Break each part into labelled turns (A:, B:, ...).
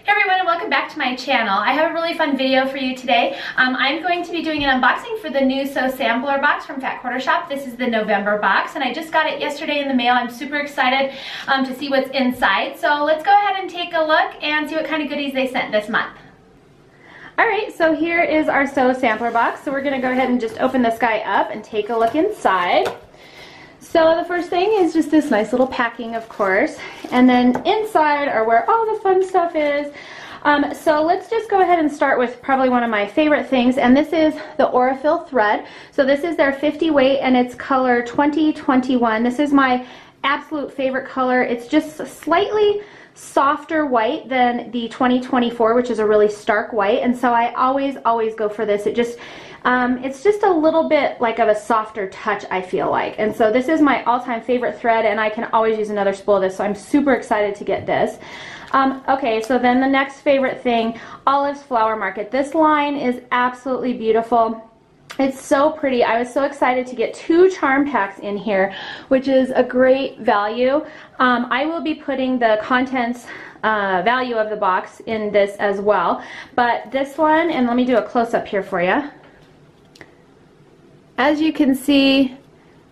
A: Hey everyone, and welcome back to my channel. I have a really fun video for you today. I'm going to be doing an unboxing for the new Sew Sampler box from Fat Quarter Shop. This is the November box, and I just got it yesterday in the mail. I'm super excited to see what's inside. So let's go ahead and take a look and see what kind of goodies they sent this month. Alright, so here is our Sew Sampler box. So we're going to go ahead and just open this guy up and take a look inside. So the first thing is just this nice little packing, of course, and then inside are where all the fun stuff is. So let's just go ahead and start with probably one of my favorite things, and this is the Aurifil thread. So this is their 50 weight, and it's color 2021. This is my absolute favorite color. It's just slightly softer white than the 2024, which is a really stark white, and so I always go for this. It just it's just a little bit like of a softer touch, I feel like. And so this is my all-time favorite thread, and I can always use another spool of this, so I'm super excited to get this. Okay, so then the next favorite thing, Olive's Flower Market. This line is absolutely beautiful. It's so pretty. I was so excited to get 2 charm packs in here, which is a great value. I will be putting the contents value of the box in this as well. But this one, and let me do a close-up here for you. As you can see,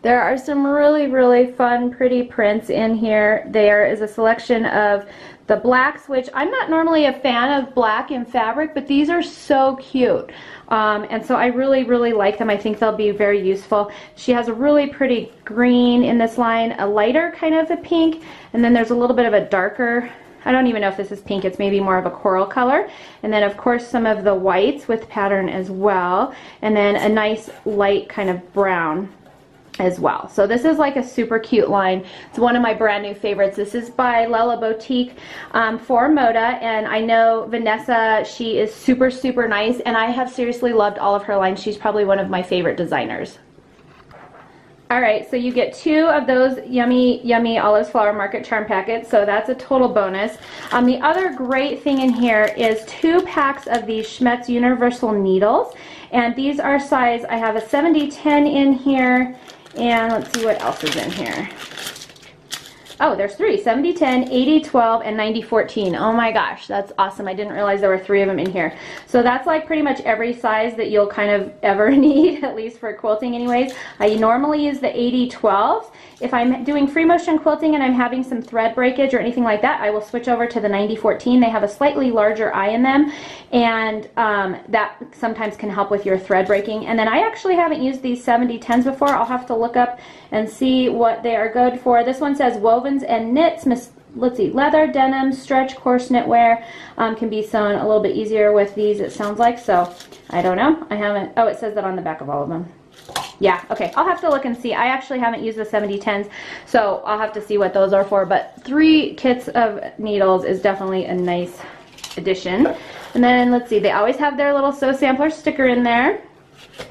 A: there are some really fun, pretty prints in here. There is a selection of the blacks, which I'm not normally a fan of black in fabric, but these are so cute. And so I really like them. I think they'll be very useful. She has a really pretty green in this line, a lighter kind of a pink, and then there's a little bit of a darker, I don't even know if this is pink, it's maybe more of a coral color. And then of course some of the whites with pattern as well. And then a nice light kind of brown as well. So this is like a super cute line. It's one of my brand new favorites. This is by Lella Boutique for Moda, and I know Vanessa, she is super nice, and I have seriously loved all of her lines. She's probably one of my favorite designers. Alright, so you get 2 of those yummy Olive's Flower Market charm packets, so that's a total bonus. The other great thing in here is 2 packs of these Schmetz Universal Needles, and these are size, I have a 70-10 in here, and let's see what else is in here. Oh, there's 3, 70-10, 80-12, and 90-14. Oh my gosh, that's awesome. I didn't realize there were 3 of them in here. So that's like pretty much every size that you'll kind of ever need, at least for quilting anyways. I normally use the 80-12. If I'm doing free motion quilting and I'm having some thread breakage or anything like that, I will switch over to the 90-14. They have a slightly larger eye in them, and that sometimes can help with your thread breaking. And then I actually haven't used these 70-10s before. I'll have to look up and see what they are good for. This one says wovens and knits. Let's see, leather, denim, stretch, coarse knitwear, can be sewn a little bit easier with these, it sounds like. So I don't know. I haven't. Oh, it says that on the back of all of them. Yeah, okay, I'll have to look and see. I actually haven't used the 70-10s, so I'll have to see what those are for, but 3 kits of needles is definitely a nice addition. And then, let's see, they always have their little Sew Sampler sticker in there.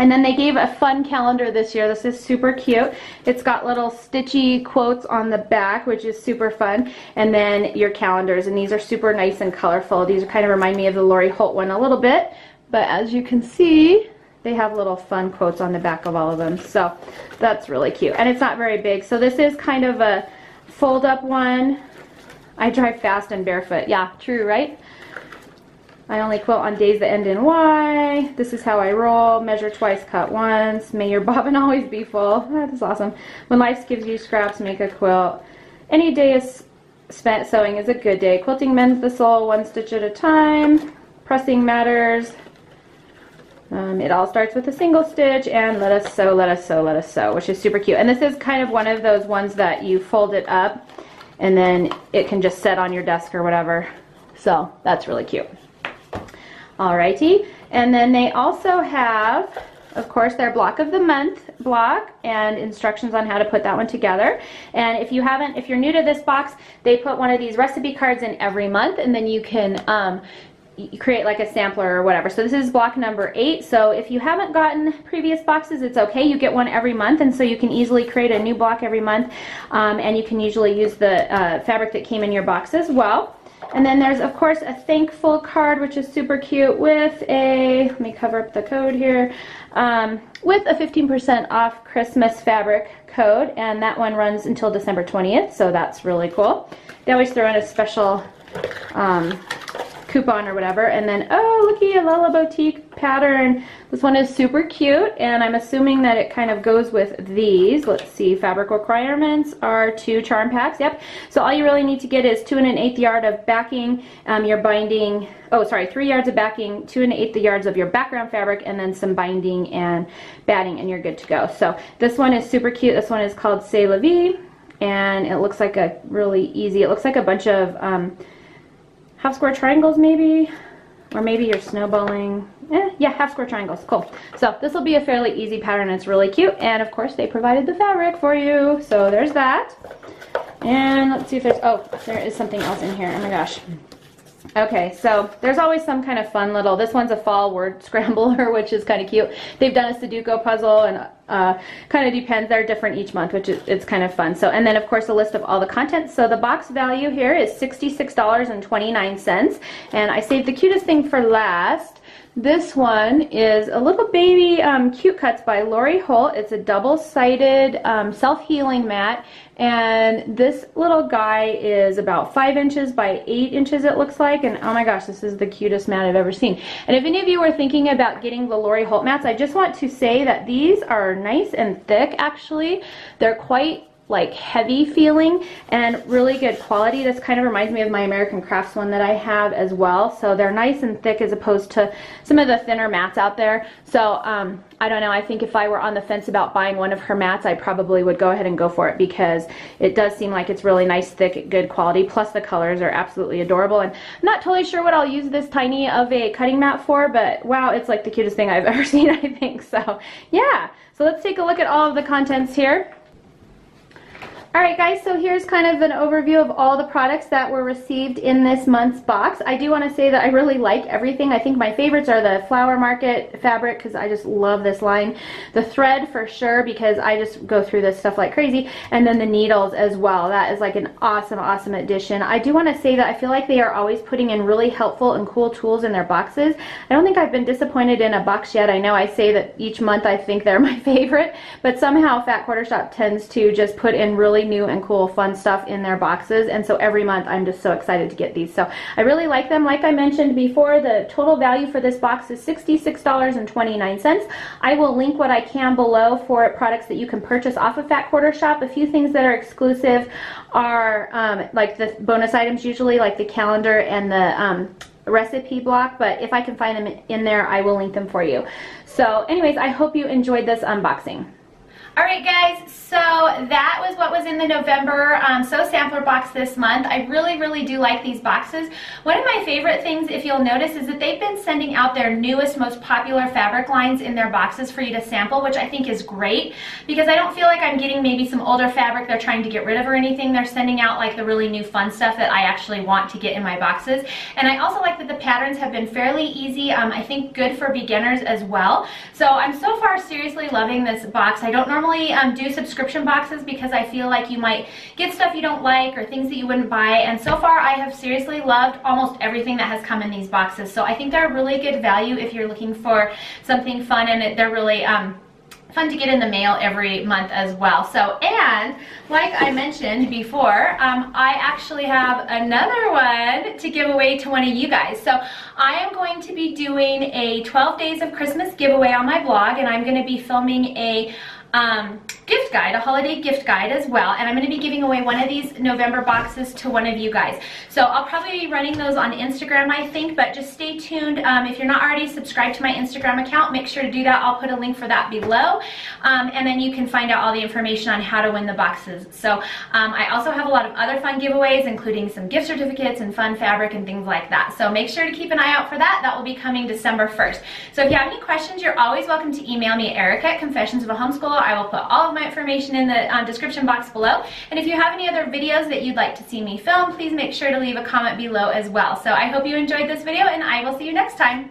A: And then they gave a fun calendar this year. This is super cute. It's got little stitchy quotes on the back, which is super fun. And then your calendars, and these are super nice and colorful. These kind of remind me of the Lori Holt one a little bit, but as you can see, they have little fun quotes on the back of all of them, so that's really cute. And it's not very big, so this is kind of a fold-up one. I drive fast and barefoot. Yeah, true, right? I only quilt on days that end in Y. This is how I roll. Measure twice, cut once. May your bobbin always be full. That is awesome. When life gives you scraps, make a quilt. Any day is spent sewing is a good day. Quilting mends the soul, 1 stitch at a time. Pressing matters. It all starts with a single stitch, and let us sew, which is super cute. And this is kind of one of those ones that you fold it up, and then it can just set on your desk or whatever. So that's really cute. Alrighty, and then they also have, of course, their block of the month block and instructions on how to put that one together. And if you're new to this box, they put one of these recipe cards in every month, and then you can you create like a sampler or whatever. So this is block number 8. So if you haven't gotten previous boxes, it's okay. You get one every month, and so you can easily create a new block every month, and you can usually use the fabric that came in your box as well. And then there's, of course, a thankful card, which is super cute with a, let me cover up the code here, with a 15% off Christmas fabric code, and that one runs until December 20th, so that's really cool. They always throw in a special coupon or whatever. And then, oh, looky, a Lala Boutique pattern. This one is super cute, and I'm assuming that it kind of goes with these. Let's see, fabric requirements are 2 charm packs. Yep. So all you really need to get is 2 1/8 yard of backing, your binding, 3 yards of backing, 2 1/8 yards of your background fabric, and then some binding and batting, and you're good to go. So this one is super cute. This one is called C'est La Vie, and it looks like a really easy, it looks like a bunch of half square triangles maybe, or maybe you're snowballing. Yeah, half square triangles. Cool. So this will be a fairly easy pattern. It's really cute, and of course they provided the fabric for you. So there's that. And let's see if there's, oh, there is something else in here. Oh my gosh. Okay, so there's always some kind of fun little, this one's a fall word scrambler, which is kind of cute. They've done a Sudoku puzzle, and kind of depends, they're different each month, which is, it's kind of fun. So, and then of course a list of all the content. So the box value here is $66.29, and I saved the cutest thing for last. This one is a little baby cute cuts by Lori Holt. It's a double-sided self-healing mat, and this little guy is about 5 inches by 8 inches it looks like, and oh my gosh, this is the cutest mat I've ever seen. And if any of you are thinking about getting the Lori Holt mats, I just want to say that these are nice and thick actually. They're quite like heavy feeling and really good quality. This kind of reminds me of my American Crafts one that I have as well. So they're nice and thick as opposed to some of the thinner mats out there. So I don't know, I think if I were on the fence about buying one of her mats, I probably would go ahead and go for it, because it does seem like it's really nice, thick, good quality, plus the colors are absolutely adorable. And I'm not totally sure what I'll use this tiny of a cutting mat for, but wow, it's like the cutest thing I've ever seen, I think. So yeah, so let's take a look at all of the contents here. Alright guys, so here's kind of an overview of all the products that were received in this month's box. I do want to say that I really like everything. I think my favorites are the Flower Market fabric, because I just love this line. The thread for sure, because I just go through this stuff like crazy. And then the needles as well. That is like an awesome, awesome addition. I do want to say that I feel like they are always putting in really helpful and cool tools in their boxes. I don't think I've been disappointed in a box yet. I know I say that each month I think they're my favorite, but somehow Fat Quarter Shop tends to just put in really new and cool fun stuff in their boxes, and so every month I'm just so excited to get these. So I really like them. Like I mentioned before, the total value for this box is $66.29. I will link what I can below for products that you can purchase off of Fat Quarter Shop. A few things that are exclusive are like the bonus items, usually like the calendar and the recipe block, but if I can find them in there, I will link them for you. So anyways, I hope you enjoyed this unboxing. Alright guys, so that was what was in the November sampler box this month. I really do like these boxes. One of my favorite things, if you'll notice, is that they've been sending out their newest, most popular fabric lines in their boxes for you to sample, which I think is great, because I don't feel like I'm getting maybe some older fabric they're trying to get rid of or anything. They're sending out like the really new fun stuff that I actually want to get in my boxes. And I also like that the patterns have been fairly easy, I think good for beginners as well. So I'm so far seriously loving this box. I don't normally do subscription boxes because I feel like you might get stuff you don't like or things that you wouldn't buy, and so far I have seriously loved almost everything that has come in these boxes. So I think they're really good value if you're looking for something fun, and they're really fun to get in the mail every month as well. So, and like I mentioned before, I actually have another one to give away to one of you guys. So I am going to be doing a 12 Days of Christmas giveaway on my blog, and I'm going to be filming a gift guide, a holiday gift guide as well, and I'm going to be giving away one of these November boxes to one of you guys. So I'll probably be running those on Instagram, I think, but just stay tuned. If you're not already subscribed to my Instagram account, make sure to do that. I'll put a link for that below, and then you can find out all the information on how to win the boxes. So I also have a lot of other fun giveaways, including some gift certificates and fun fabric and things like that. So make sure to keep an eye out for that. That will be coming December 1st. So if you have any questions, you're always welcome to email me at Erica@confessionsofahomescholar. I will put all of my information in the description box below. And if you have any other videos that you'd like to see me film, please make sure to leave a comment below as well. So I hope you enjoyed this video, and I will see you next time.